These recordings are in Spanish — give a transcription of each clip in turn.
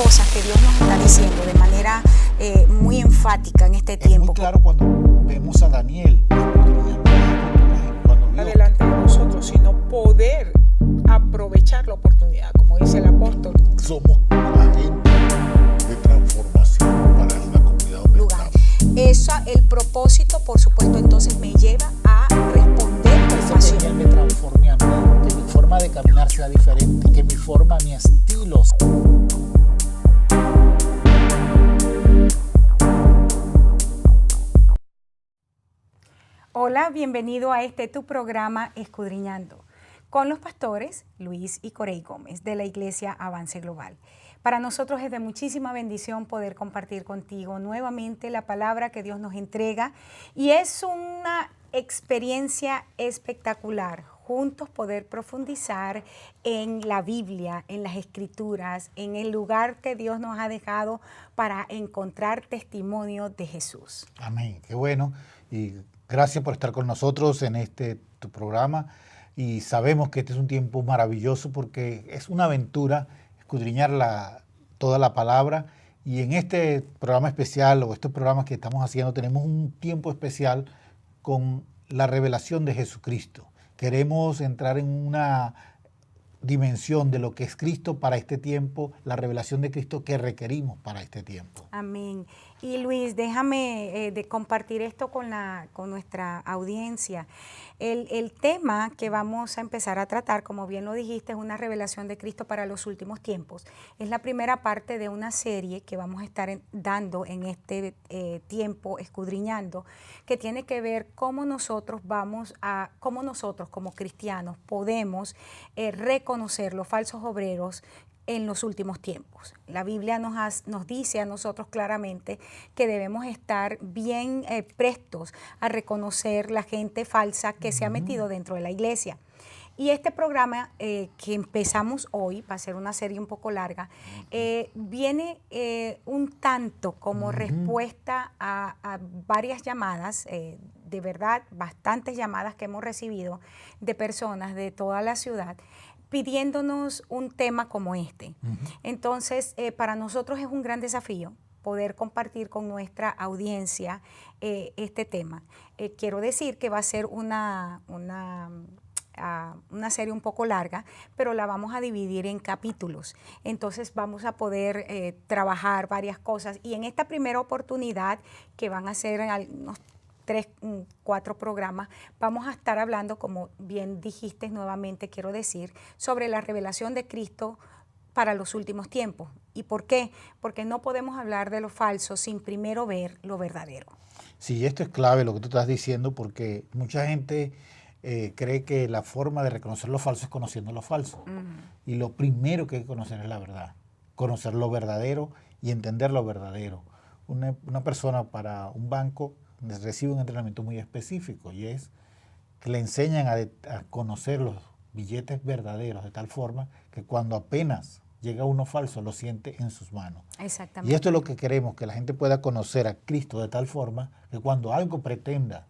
cosas que Dios nos está diciendo de manera muy enfática en este tiempo. Es muy claro cuando vemos a Daniel, cuando vio adelante de nosotros, sino poder aprovechar la oportunidad, como dice el apóstol. somos agentes de transformación para la comunidad donde Lugar. estamos. El propósito, por supuesto, entonces me lleva a responder con Eso pasión. que me transformé a mí, que mi forma de caminar sea diferente, que mi forma, mi estilo. Hola, bienvenido a tu programa Escudriñando, con los pastores Luis y Corey Gómez de la Iglesia Avance Global. Para nosotros es de muchísima bendición poder compartir contigo nuevamente la palabra que Dios nos entrega y es una experiencia espectacular. Juntos poder profundizar en la Biblia, en las Escrituras, en el lugar que Dios nos ha dejado para encontrar testimonio de Jesús. Amén, qué bueno. Y gracias por estar con nosotros en tu programa. Y sabemos que este es un tiempo maravilloso porque es una aventura escudriñar toda la palabra. Y en este programa especial o estos programas que estamos haciendo tenemos un tiempo especial con la revelación de Jesucristo. Queremos entrar en una dimensión de lo que es Cristo para este tiempo, la revelación de Cristo que requerimos para este tiempo. Amén. Y Luis, déjame de compartir esto con nuestra audiencia. El tema que vamos a empezar a tratar, como bien lo dijiste, es una revelación de Cristo para los últimos tiempos. Es la primera parte de una serie que vamos a estar dando en este tiempo, escudriñando, que tiene que ver cómo nosotros como cristianos podemos reconocer los falsos obreros en los últimos tiempos. La Biblia nos dice a nosotros claramente que debemos estar bien prestos a reconocer la gente falsa que se ha metido dentro de la iglesia. Y este programa que empezamos hoy, va a ser una serie un poco larga, viene un tanto como respuesta a varias llamadas, de verdad, bastantes llamadas que hemos recibido de personas de toda la ciudad, pidiéndonos un tema como este. Entonces, para nosotros es un gran desafío poder compartir con nuestra audiencia este tema. Quiero decir que va a ser una serie un poco larga, pero la vamos a dividir en capítulos. Entonces vamos a poder trabajar varias cosas. Y en esta primera oportunidad, que van a ser unos 3-4 programas, vamos a estar hablando, como bien dijiste nuevamente, quiero decir, sobre la revelación de Cristo para los últimos tiempos. ¿Y por qué? Porque no podemos hablar de lo falso sin primero ver lo verdadero. Sí, esto es clave lo que tú estás diciendo, porque mucha gente cree que la forma de reconocer lo falso es conociendo lo falso. Y lo primero que hay que conocer es la verdad, conocer lo verdadero y entender lo verdadero. Una persona para un banco recibe un entrenamiento muy específico y es que le enseñan a conocer los billetes verdaderos de tal forma que cuando apenas llega uno falso lo siente en sus manos. Exactamente. Y esto es lo que queremos, que la gente pueda conocer a Cristo de tal forma que cuando algo pretenda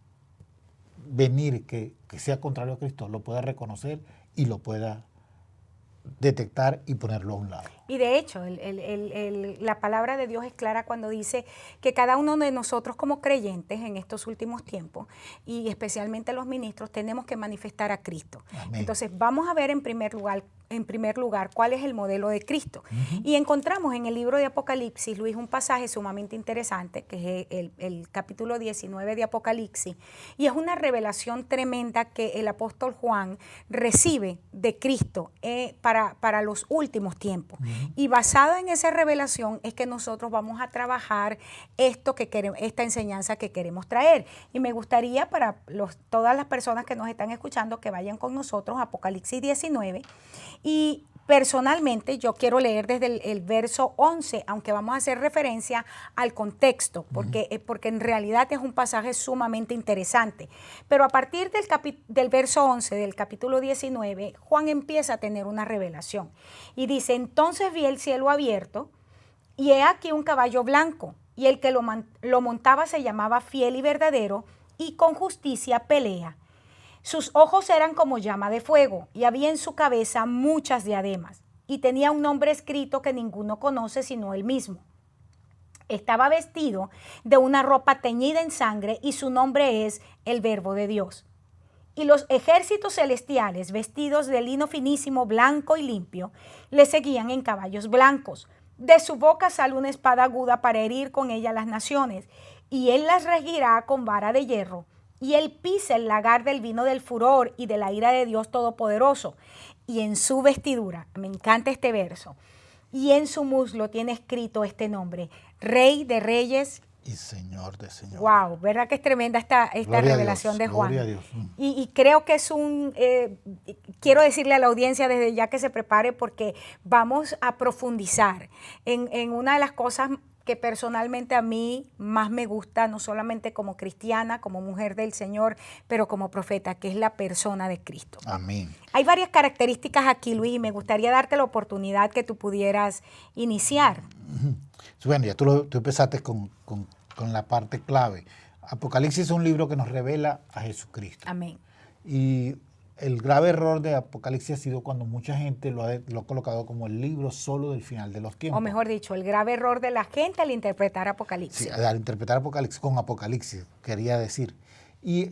venir que sea contrario a Cristo, lo pueda reconocer y lo pueda detectar y ponerlo a un lado. Y de hecho, la palabra de Dios es clara cuando dice que cada uno de nosotros como creyentes en estos últimos tiempos, y especialmente los ministros, tenemos que manifestar a Cristo. Amén. Entonces vamos a ver en primer lugar cuál es el modelo de Cristo. Y encontramos en el libro de Apocalipsis, Luis, un pasaje sumamente interesante, que es el capítulo 19 de Apocalipsis, y es una revelación tremenda que el apóstol Juan recibe de Cristo para los últimos tiempos. Y basado en esa revelación es que nosotros vamos a trabajar esta enseñanza que queremos traer. Y me gustaría para todas las personas que nos están escuchando que vayan con nosotros a Apocalipsis 19. Y personalmente yo quiero leer desde el verso 11, aunque vamos a hacer referencia al contexto, porque en realidad es un pasaje sumamente interesante. Pero a partir del verso 11 del capítulo 19, Juan empieza a tener una revelación. Y dice, entonces vi el cielo abierto, y he aquí un caballo blanco, y el que lo montaba se llamaba Fiel y Verdadero, y con justicia pelea. Sus ojos eran como llama de fuego, y había en su cabeza muchas diademas. y tenía un nombre escrito que ninguno conoce sino él mismo. Estaba vestido de una ropa teñida en sangre y su nombre es el Verbo de Dios. Y los ejércitos celestiales, vestidos de lino finísimo, blanco y limpio, le seguían en caballos blancos. De su boca sale una espada aguda para herir con ella las naciones, y él las regirá con vara de hierro. Y él pisa el lagar del vino del furor y de la ira de Dios Todopoderoso. Y en su vestidura, me encanta este verso, y en su muslo tiene escrito este nombre: Rey de Reyes y Señor de Señores. Wow, ¿verdad que es tremenda esta revelación de Juan? Gloria a Dios. Y creo que es quiero decirle a la audiencia desde ya que se prepare, porque vamos a profundizar en una de las cosas que personalmente a mí más me gusta, no solamente como cristiana, como mujer del Señor, pero como profeta, que es la persona de Cristo. Amén. Hay varias características aquí, Luis, y me gustaría darte la oportunidad que tú pudieras iniciar. Bueno, ya tú empezaste con la parte clave. Apocalipsis es un libro que nos revela a Jesucristo. Amén. Y el grave error de Apocalipsis ha sido cuando mucha gente lo ha colocado como el libro solo del final de los tiempos. O mejor dicho, el grave error de la gente al interpretar Apocalipsis. Sí, al interpretar Apocalipsis con Apocalipsis, quería decir. Y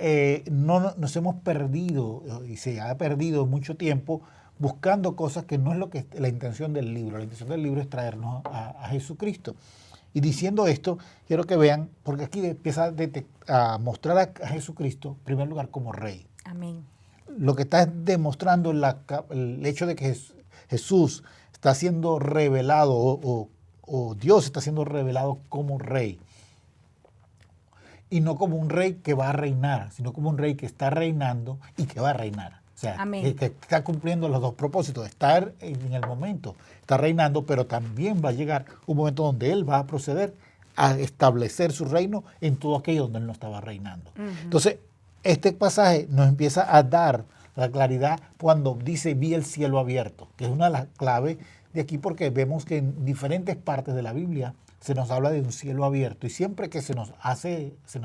nos hemos perdido, y se ha perdido mucho tiempo buscando cosas que no es lo que la intención del libro. La intención del libro es traernos a Jesucristo. Y diciendo esto, quiero que vean, porque aquí empieza a mostrar a Jesucristo, en primer lugar, como Rey. Amén. Lo que está demostrando el hecho de que Jesús está siendo revelado, o Dios está siendo revelado como Rey. Y no como un rey que va a reinar, sino como un rey que está reinando y que va a reinar. O sea, que está cumpliendo los dos propósitos, estar en el momento, está reinando, pero también va a llegar un momento donde Él va a proceder a establecer su reino en todo aquello donde Él no estaba reinando. Entonces, este pasaje nos empieza a dar la claridad cuando dice vi el cielo abierto, que es una de las claves de aquí, porque vemos que en diferentes partes de la Biblia se nos habla de un cielo abierto, y siempre que se nos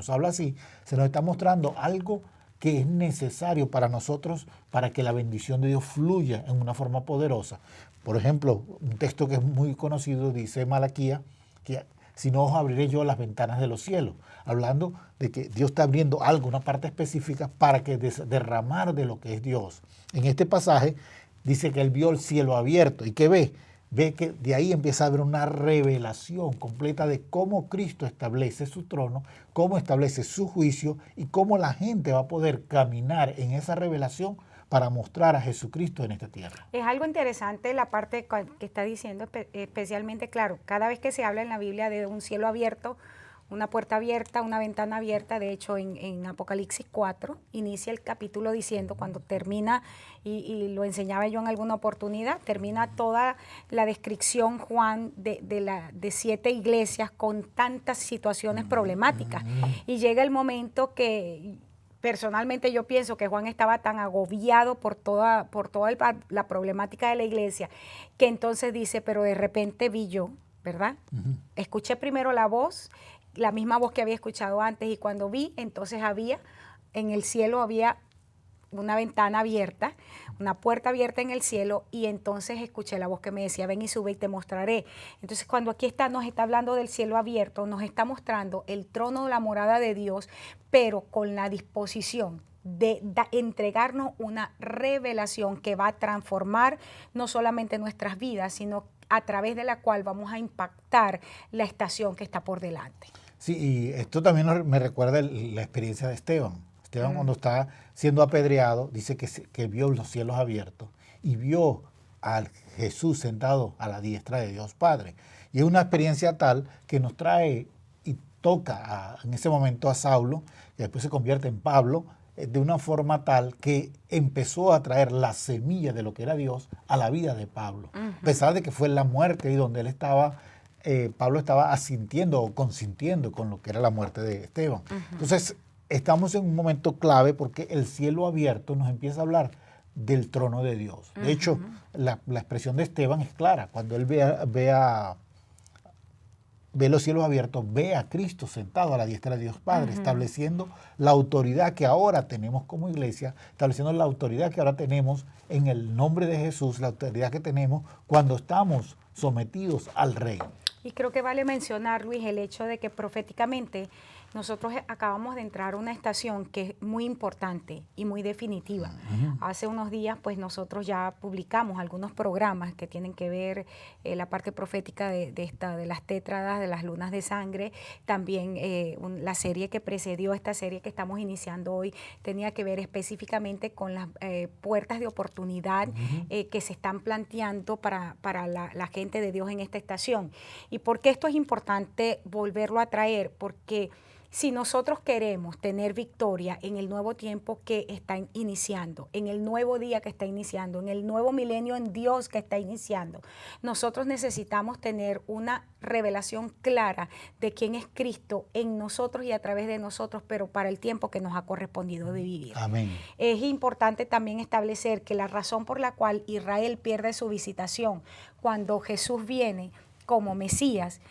habla así, se nos está mostrando algo que es necesario para nosotros para que la bendición de Dios fluya en una forma poderosa. Por ejemplo, un texto que es muy conocido dice Malaquías, que si no os abriré yo las ventanas de los cielos, hablando de que Dios está abriendo algo, una parte específica para que derramar de lo que es Dios. En este pasaje dice que él vio el cielo abierto, y ¿qué ve? Ve que de ahí empieza a haber una revelación completa de cómo Cristo establece su trono, cómo establece su juicio y cómo la gente va a poder caminar en esa revelación para mostrar a Jesucristo en esta tierra. Es algo interesante la parte que está diciendo, especialmente, claro, cada vez que se habla en la Biblia de un cielo abierto, una puerta abierta, una ventana abierta. De hecho, en Apocalipsis 4 inicia el capítulo diciendo, cuando termina, y lo enseñaba yo en alguna oportunidad, termina toda la descripción Juan de 7 iglesias con tantas situaciones problemáticas. Y llega el momento que personalmente yo pienso que Juan estaba tan agobiado por toda la problemática de la iglesia, que entonces dice, pero de repente vi yo, ¿verdad? Escuché primero la voz, la misma voz que había escuchado antes, y cuando vi, entonces en el cielo había una ventana abierta, una puerta abierta en el cielo, y entonces escuché la voz que me decía, ven y sube y te mostraré. Entonces, cuando aquí nos está hablando del cielo abierto, nos está mostrando el trono de la morada de Dios, pero con la disposición de entregarnos una revelación que va a transformar no solamente nuestras vidas, sino a través de la cual vamos a impactar la estación que está por delante. Sí, y esto también me recuerda la experiencia de Esteban. Esteban, cuando está siendo apedreado, dice que vio los cielos abiertos y vio a Jesús sentado a la diestra de Dios Padre. Y es una experiencia tal que nos trae y toca en ese momento a Saulo, y después se convierte en Pablo, de una forma tal que empezó a traer la semilla de lo que era Dios a la vida de Pablo. A pesar de que fue en la muerte y donde él estaba, Pablo estaba asintiendo o consintiendo con lo que era la muerte de Esteban. Entonces, estamos en un momento clave porque el cielo abierto nos empieza a hablar del trono de Dios. De hecho, la expresión de Esteban es clara. Cuando él ve a ve los cielos abiertos, ve a Cristo sentado a la diestra de Dios Padre, estableciendo la autoridad que ahora tenemos como iglesia, estableciendo la autoridad que ahora tenemos en el nombre de Jesús, la autoridad que tenemos cuando estamos sometidos al Rey. Y creo que vale mencionar, Luis, el hecho de que proféticamente nosotros acabamos de entrar a una estación que es muy importante y muy definitiva. Hace unos días, pues nosotros ya publicamos algunos programas que tienen que ver la parte profética de las tétradas, de las lunas de sangre. También la serie que precedió esta serie que estamos iniciando hoy tenía que ver específicamente con las puertas de oportunidad que se están planteando para la gente de Dios en esta estación. ¿Y por qué esto es importante volverlo a traer? Porque si nosotros queremos tener victoria en el nuevo tiempo que está iniciando, en el nuevo día que está iniciando, en el nuevo milenio en Dios que está iniciando, nosotros necesitamos tener una revelación clara de quién es Cristo en nosotros y a través de nosotros, pero para el tiempo que nos ha correspondido de vivir. Amén. Es importante también establecer que la razón por la cual Israel pierde su visitación cuando Jesús viene como Mesías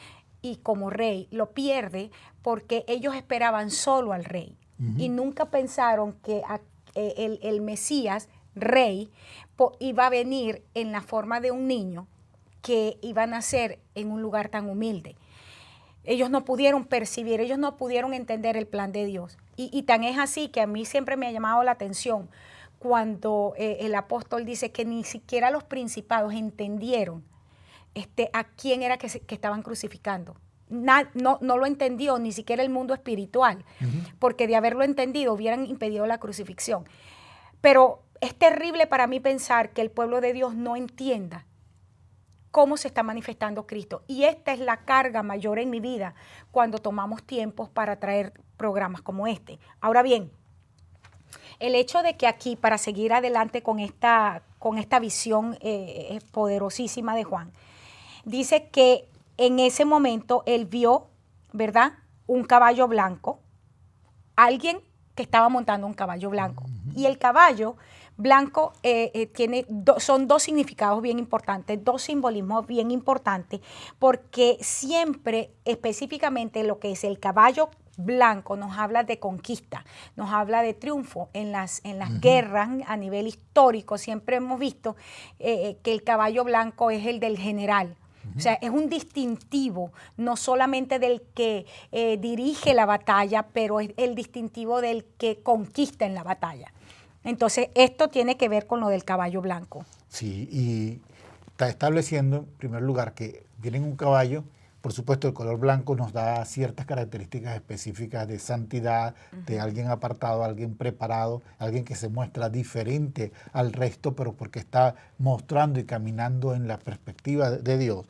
y como rey, lo pierde porque ellos esperaban solo al rey y nunca pensaron que el Mesías, rey, iba a venir en la forma de un niño que iba a nacer en un lugar tan humilde. Ellos no pudieron percibir, ellos no pudieron entender el plan de Dios. Y tan es así que a mí siempre me ha llamado la atención cuando el apóstol dice que ni siquiera los principados entendieron a quién era que estaban crucificando. No lo entendió ni siquiera el mundo espiritual, porque de haberlo entendido hubieran impedido la crucifixión. Pero es terrible para mí pensar que el pueblo de Dios no entienda cómo se está manifestando Cristo. Y esta es la carga mayor en mi vida cuando tomamos tiempos para traer programas como este. Ahora bien, el hecho de que aquí, para seguir adelante con esta visión poderosísima de Juan, dice que en ese momento él vio, ¿verdad?, un caballo blanco, alguien que estaba montando un caballo blanco. Y el caballo blanco son dos significados bien importantes, dos simbolismos bien importantes, porque siempre, específicamente lo que es el caballo blanco, nos habla de conquista, nos habla de triunfo en las guerras a nivel histórico. Siempre hemos visto que el caballo blanco es el del general. O sea, es un distintivo, no solamente del que dirige la batalla, pero es el distintivo del que conquista en la batalla. Entonces, esto tiene que ver con lo del caballo blanco. Sí, y está estableciendo, en primer lugar, que viene un caballo. Por supuesto, el color blanco nos da ciertas características específicas de santidad, de alguien apartado, alguien preparado, alguien que se muestra diferente al resto, pero porque está mostrando y caminando en la perspectiva de Dios.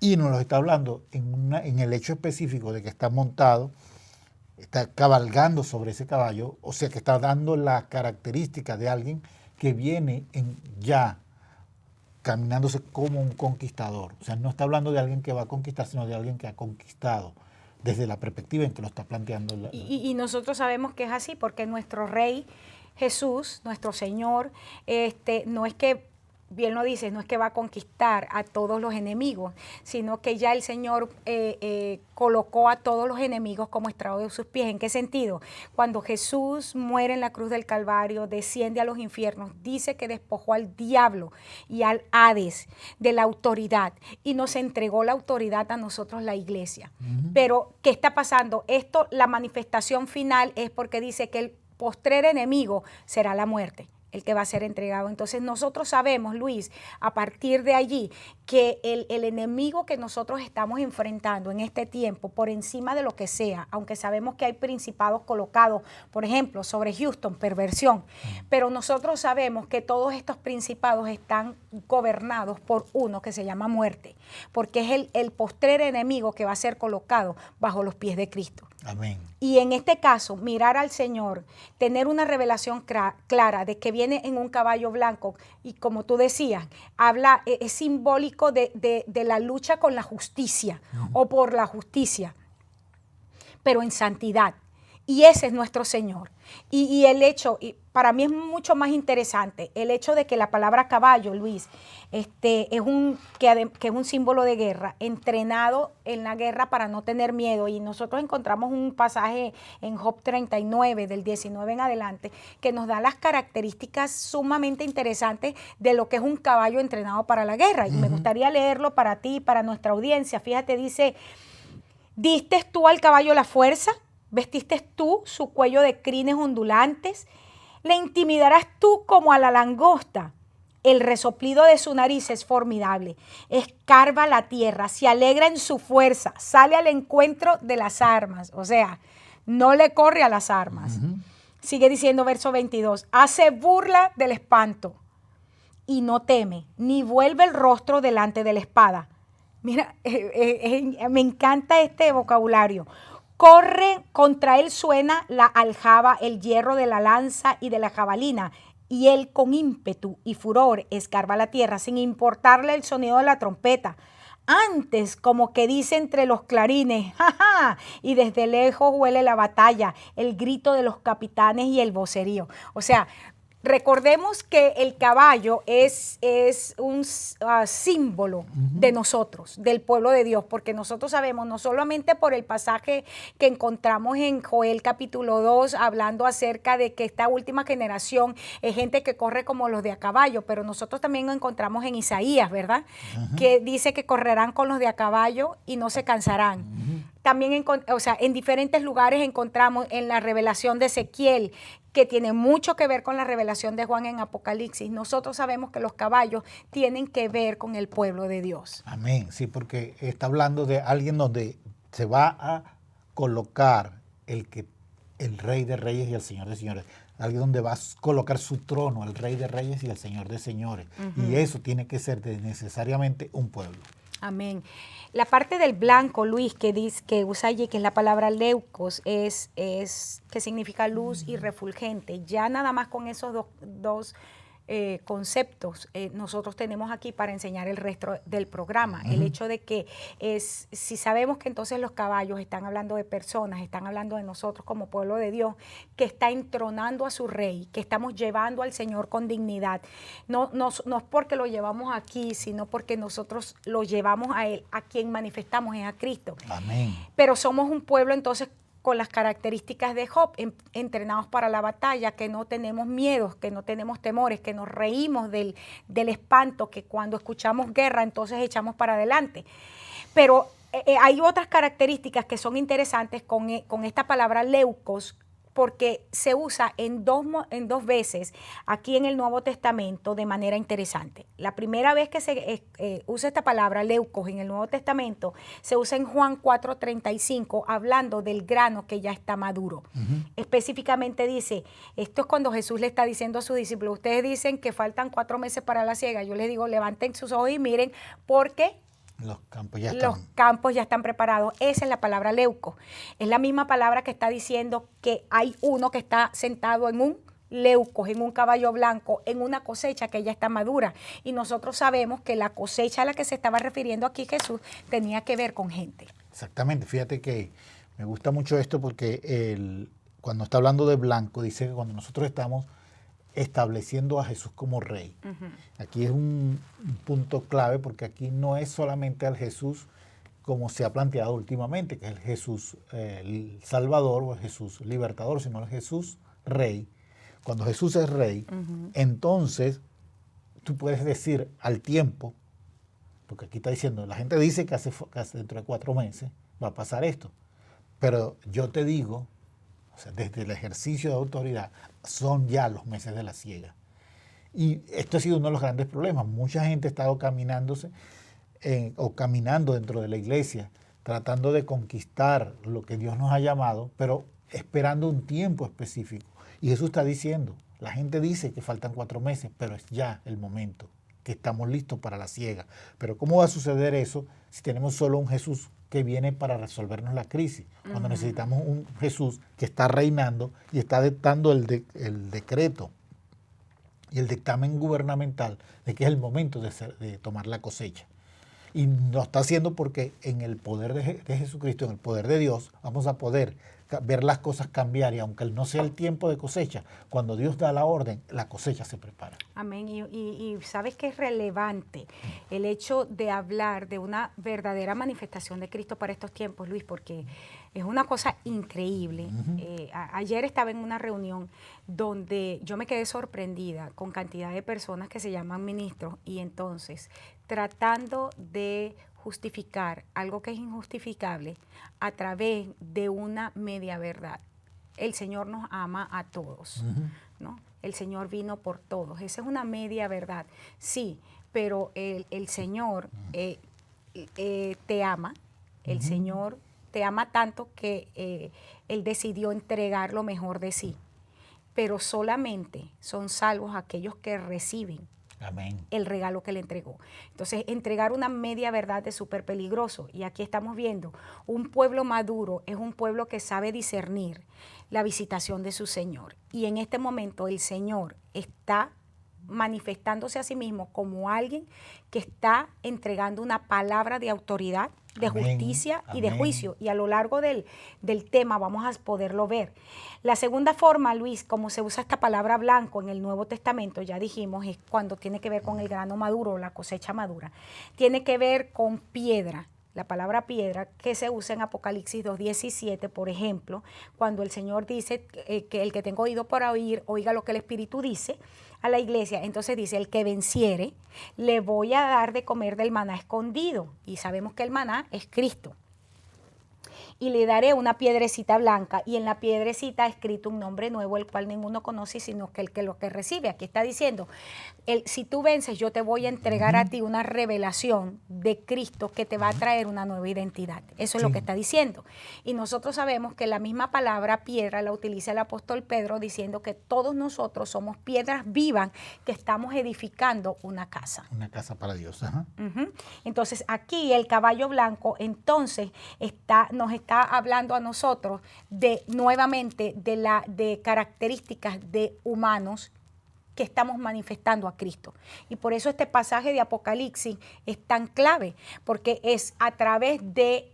Y nos lo está hablando en el hecho específico de que está montado, está cabalgando sobre ese caballo, o sea que está dando las características de alguien que viene ya caminándose como un conquistador. O sea, no está hablando de alguien que va a conquistar, sino de alguien que ha conquistado desde la perspectiva en que lo está planteando. Y nosotros sabemos que es así, porque nuestro Rey Jesús, nuestro Señor, no es que, bien lo dices, no es que va a conquistar a todos los enemigos, sino que ya el Señor colocó a todos los enemigos como estrado de sus pies. ¿En qué sentido? Cuando Jesús muere en la cruz del Calvario, desciende a los infiernos, dice que despojó al diablo y al Hades de la autoridad y nos entregó la autoridad a nosotros, la iglesia. Pero, ¿qué está pasando? Esto, la manifestación final es porque dice que el postrer enemigo será la muerte, el que va a ser entregado. Entonces nosotros sabemos, Luis, a partir de allí, que el enemigo que nosotros estamos enfrentando en este tiempo, por encima de lo que sea, aunque sabemos que hay principados colocados, por ejemplo, sobre Houston, perversión, pero nosotros sabemos que todos estos principados están gobernados por uno que se llama muerte, porque es el postrer enemigo que va a ser colocado bajo los pies de Cristo. Amén. Y en este caso, mirar al Señor, tener una revelación clara de que viene en un caballo blanco y, como tú decías, es simbólico de la lucha con la justicia o por la justicia, pero en santidad. Y ese es nuestro Señor. Y el hecho, y para mí es mucho más interesante, el hecho de que la palabra caballo, Luis, es un símbolo de guerra, entrenado en la guerra para no tener miedo. Y nosotros encontramos un pasaje en Job 39, del 19 en adelante, que nos da las características sumamente interesantes de lo que es un caballo entrenado para la guerra. Y me gustaría leerlo para ti, para nuestra audiencia. Fíjate, dice, ¿diste tú al caballo la fuerza? ¿Vestiste tú su cuello de crines ondulantes? ¿Le intimidarás tú como a la langosta? El resoplido de su nariz es formidable. Escarba la tierra, se alegra en su fuerza, sale al encuentro de las armas. O sea, no le corre a las armas. Sigue diciendo verso 22. Hace burla del espanto y no teme, ni vuelve el rostro delante de la espada. Mira, me encanta este vocabulario. Corre, contra él suena la aljaba, el hierro de la lanza y de la jabalina, y él con ímpetu y furor escarba la tierra, sin importarle el sonido de la trompeta. Antes, como que dice entre los clarines, ¡ja, ja! Y desde lejos huele la batalla, el grito de los capitanes y el vocerío. O sea, recordemos que el caballo es un símbolo de nosotros, del pueblo de Dios, porque nosotros sabemos, no solamente por el pasaje que encontramos en Joel capítulo 2, hablando acerca de que esta última generación es gente que corre como los de a caballo, pero nosotros también lo encontramos en Isaías, ¿verdad? Que dice que correrán con los de a caballo y no se cansarán. También, en diferentes lugares encontramos en la revelación de Ezequiel, que tiene mucho que ver con la revelación de Juan en Apocalipsis. Nosotros sabemos que los caballos tienen que ver con el pueblo de Dios. Amén, sí, porque está hablando de alguien donde se va a colocar el Rey de Reyes y el Señor de Señores. Alguien donde va a colocar su trono, el Rey de Reyes y el Señor de Señores. Y eso tiene que ser necesariamente un pueblo. Amén. La parte del blanco, Luis, que usa allí, que es la palabra leucos, es que significa luz y refulgente. Ya nada más con esos dos conceptos nosotros tenemos aquí para enseñar el resto del programa. El hecho de que si sabemos que entonces los caballos están hablando de personas, están hablando de nosotros como pueblo de Dios, que está entronando a su rey, que estamos llevando al Señor con dignidad. No es porque lo llevamos aquí, sino porque nosotros lo llevamos a Él, a quien manifestamos es a Cristo. Amén. Pero somos un pueblo entonces con las características de Job, entrenados para la batalla, que no tenemos miedos, que no tenemos temores, que nos reímos del espanto, que cuando escuchamos guerra entonces echamos para adelante. Pero hay otras características que son interesantes con esta palabra leucos, porque se usa en dos veces aquí en el Nuevo Testamento de manera interesante. La primera vez que se usa esta palabra, leucos, en el Nuevo Testamento, se usa en Juan 4:35, hablando del grano que ya está maduro. Específicamente dice, esto es cuando Jesús le está diciendo a sus discípulos, ustedes dicen que faltan 4 meses para la siega. Yo les digo, levanten sus ojos y miren, porque los campos ya están preparados. Esa es la palabra leuco. Es la misma palabra que está diciendo que hay uno que está sentado en un leuco, en un caballo blanco, en una cosecha que ya está madura. Y nosotros sabemos que la cosecha a la que se estaba refiriendo aquí Jesús tenía que ver con gente. Exactamente. Fíjate que me gusta mucho esto porque cuando está hablando de blanco, dice que cuando nosotros estamos estableciendo a Jesús como rey. Aquí es un punto clave porque aquí no es solamente al Jesús como se ha planteado últimamente, que es el Jesús el Salvador o el Jesús Libertador, sino el Jesús Rey. Cuando Jesús es Rey, entonces tú puedes decir al tiempo, porque aquí está diciendo, la gente dice que hace dentro de 4 meses va a pasar esto, pero yo te digo, o sea, desde el ejercicio de autoridad, son ya los meses de la siega. Y esto ha sido uno de los grandes problemas. Mucha gente ha estado caminando dentro de la iglesia, tratando de conquistar lo que Dios nos ha llamado, pero esperando un tiempo específico. Y Jesús está diciendo, la gente dice que faltan 4 meses, pero es ya el momento, que estamos listos para la siega. Pero ¿cómo va a suceder eso si tenemos solo un Jesús que viene para resolvernos la crisis? Cuando necesitamos un Jesús que está reinando y está dictando el decreto y el dictamen gubernamental de que es el momento de tomar la cosecha. Y lo está haciendo porque en el poder de Jesucristo, en el poder de Dios, vamos a poder ver las cosas cambiar, y aunque no sea el tiempo de cosecha, cuando Dios da la orden, la cosecha se prepara. Amén. Y sabes que es relevante el hecho de hablar de una verdadera manifestación de Cristo para estos tiempos, Luis, porque es una cosa increíble. Ayer estaba en una reunión donde yo me quedé sorprendida con cantidad de personas que se llaman ministros, y entonces tratando de justificar algo que es injustificable a través de una media verdad. El Señor nos ama a todos, ¿no? El Señor vino por todos. Esa es una media verdad. Sí, pero el Señor te ama. El Señor te ama tanto que Él decidió entregar lo mejor de sí. Pero solamente son salvos aquellos que reciben Amén. el regalo que le entregó. Entonces, entregar una media verdad es súper peligroso. Y aquí estamos viendo, un pueblo maduro es un pueblo que sabe discernir la visitación de su Señor. Y en este momento el Señor está manifestándose a sí mismo como alguien que está entregando una palabra de autoridad, de justicia y de juicio. Y a lo largo del tema vamos a poderlo ver. La segunda forma, Luis, como se usa esta palabra blanco en el Nuevo Testamento, ya dijimos, es cuando tiene que ver con el grano maduro, la cosecha madura. Tiene que ver con piedra. La palabra piedra que se usa en Apocalipsis 2:17, por ejemplo, cuando el Señor dice que el que tenga oído para oír, oiga lo que el Espíritu dice a la iglesia. Entonces dice, el que venciere, le voy a dar de comer del maná escondido. Y sabemos que el maná es Cristo. Y le daré una piedrecita blanca, y en la piedrecita ha escrito un nombre nuevo, el cual ninguno conoce, sino que el que lo que recibe. Aquí está diciendo, si tú vences, yo te voy a entregar a ti una revelación de Cristo que te va a traer una nueva identidad. Eso es lo que está diciendo. Y nosotros sabemos que la misma palabra piedra la utiliza el apóstol Pedro, diciendo que todos nosotros somos piedras vivas que estamos edificando una casa. Una casa para Dios. Entonces aquí el caballo blanco entonces nos está hablando a nosotros nuevamente de características de humanos que estamos manifestando a Cristo. Y por eso este pasaje de Apocalipsis es tan clave, porque es a través de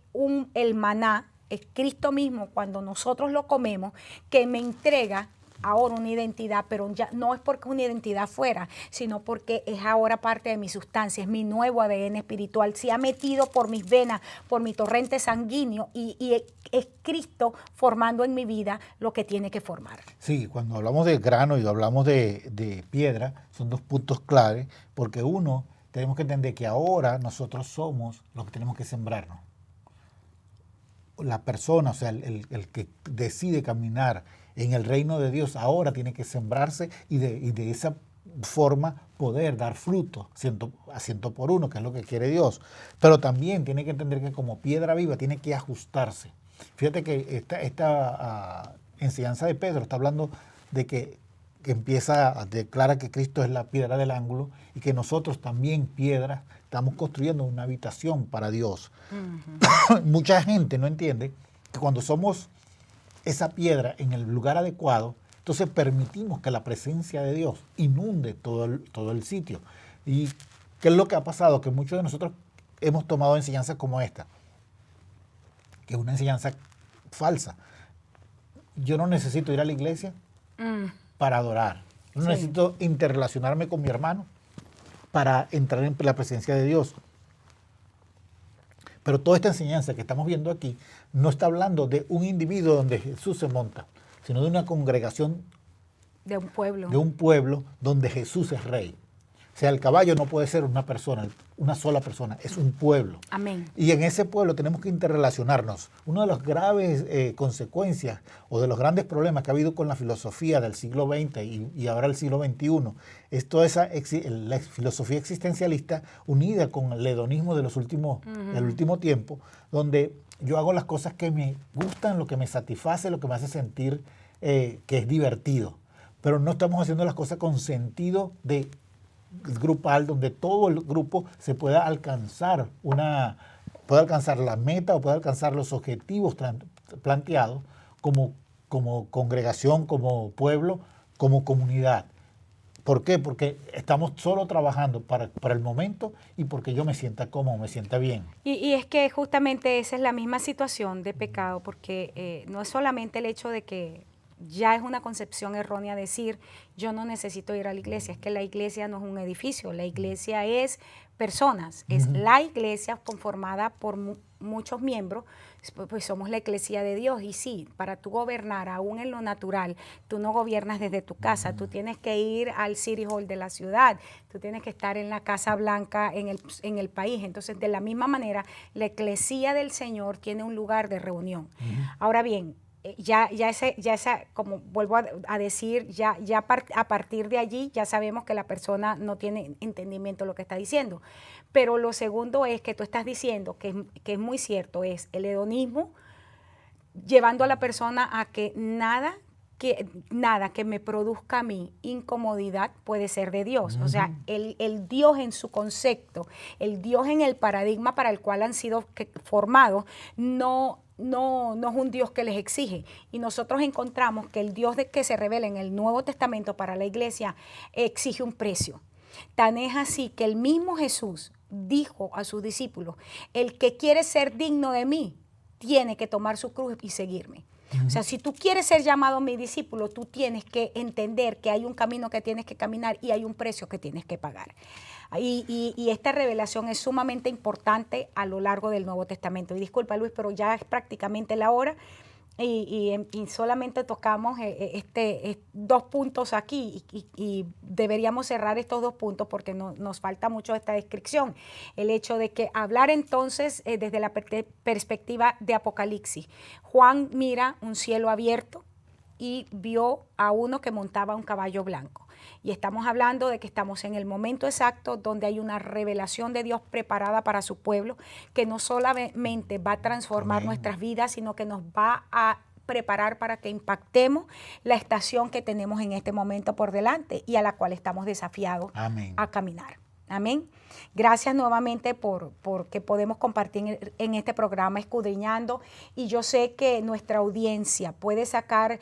el maná, es Cristo mismo cuando nosotros lo comemos, que me entrega ahora una identidad, pero ya no es porque es una identidad fuera, sino porque es ahora parte de mi sustancia, es mi nuevo ADN espiritual, se ha metido por mis venas, por mi torrente sanguíneo, y es Cristo formando en mi vida lo que tiene que formar. Sí, cuando hablamos de grano y hablamos de piedra, son dos puntos clave, porque uno, tenemos que entender que ahora nosotros somos los que tenemos que sembrarnos. La persona, o sea, el que decide caminar en el reino de Dios, ahora tiene que sembrarse y de esa forma poder dar fruto, a ciento por uno, que es lo que quiere Dios. Pero también tiene que entender que como piedra viva tiene que ajustarse. Fíjate que esta enseñanza de Pedro está hablando de que declara que Cristo es la piedra del ángulo, y que nosotros también, piedras, estamos construyendo una habitación para Dios. Mucha gente no entiende que cuando somos esa piedra en el lugar adecuado, entonces permitimos que la presencia de Dios inunde todo el sitio. ¿Y qué es lo que ha pasado? Que muchos de nosotros hemos tomado enseñanzas como esta, que es una enseñanza falsa. Yo no necesito ir a la iglesia para adorar. No necesito interrelacionarme con mi hermano para entrar en la presencia de Dios. Pero toda esta enseñanza que estamos viendo aquí no está hablando de un individuo donde Jesús se monta, sino de una congregación, de un pueblo. De un pueblo donde Jesús es rey. O sea, el caballo no puede ser una persona, una sola persona, es un pueblo. Amén. Y en ese pueblo tenemos que interrelacionarnos. Una de las graves consecuencias o de los grandes problemas que ha habido con la filosofía del siglo XX y ahora el siglo XXI es toda la filosofía existencialista unida con el hedonismo del último tiempo, donde yo hago las cosas que me gustan, lo que me satisface, lo que me hace sentir que es divertido. Pero no estamos haciendo las cosas con sentido de grupal, donde todo el grupo se pueda alcanzar la meta o pueda alcanzar los objetivos planteados como congregación, como pueblo, como comunidad. ¿Por qué? Porque estamos solo trabajando para el momento y porque yo me sienta cómodo, me sienta bien. Y es que justamente esa es la misma situación de pecado, porque no es solamente el hecho de que ya es una concepción errónea decir yo no necesito ir a la iglesia, es que la iglesia no es un edificio, la iglesia es personas, es la iglesia conformada por muchos miembros, pues somos la iglesia de Dios. Y sí, para tú gobernar aún en lo natural, tú no gobiernas desde tu casa, tú tienes que ir al City Hall de la ciudad, tú tienes que estar en la Casa Blanca en el país. Entonces, de la misma manera, la iglesia del Señor tiene un lugar de reunión. Ahora bien, ya esa, como vuelvo a decir, a partir de allí ya sabemos que la persona no tiene entendimiento de lo que está diciendo. Pero lo segundo es que tú estás diciendo, que es muy cierto, es el hedonismo llevando a la persona a que nada que me produzca a mí incomodidad puede ser de Dios. O sea, el Dios en su concepto, el Dios en el paradigma para el cual han sido formados, no es un Dios que les exige. Y nosotros encontramos que el Dios que se revela en el Nuevo Testamento para la iglesia exige un precio. Tan es así que el mismo Jesús dijo a sus discípulos, el que quiere ser digno de mí, tiene que tomar su cruz y seguirme. O sea, si tú quieres ser llamado mi discípulo, tú tienes que entender que hay un camino que tienes que caminar y hay un precio que tienes que pagar. Y esta revelación es sumamente importante a lo largo del Nuevo Testamento. Y disculpa, Luis, pero ya es prácticamente la hora y solamente tocamos dos puntos aquí y deberíamos cerrar estos dos puntos porque nos falta mucho esta descripción. El hecho de que hablar entonces desde la perspectiva de Apocalipsis. Juan mira un cielo abierto y vio a uno que montaba un caballo blanco. Y estamos hablando de que estamos en el momento exacto donde hay una revelación de Dios preparada para su pueblo, que no solamente va a transformar nuestras vidas, sino que nos va a preparar para que impactemos la estación que tenemos en este momento por delante y a la cual estamos desafiados a caminar. Amén. Gracias nuevamente por que podemos compartir en este programa Escudriñando, y yo sé que nuestra audiencia puede sacar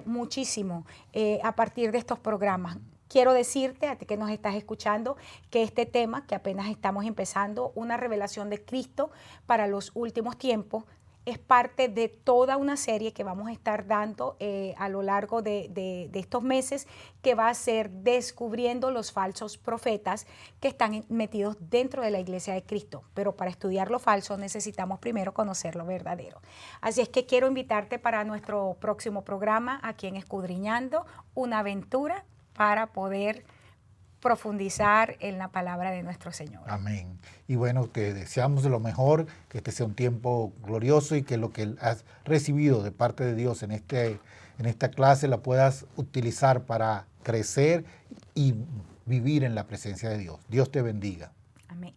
muchísimo a partir de estos programas. Quiero decirte a ti que nos estás escuchando que este tema que apenas estamos empezando, una revelación de Cristo para los últimos tiempos, es parte de toda una serie que vamos a estar dando a lo largo de estos meses, que va a ser descubriendo los falsos profetas que están metidos dentro de la iglesia de Cristo. Pero para estudiar lo falso necesitamos primero conocer lo verdadero. Así es que quiero invitarte para nuestro próximo programa aquí en Escudriñando, una aventura para poder profundizar en la palabra de nuestro Señor. Amén. Y bueno, te deseamos de lo mejor, que este sea un tiempo glorioso y que lo que has recibido de parte de Dios en esta clase la puedas utilizar para crecer y vivir en la presencia de Dios. Dios te bendiga. Amén.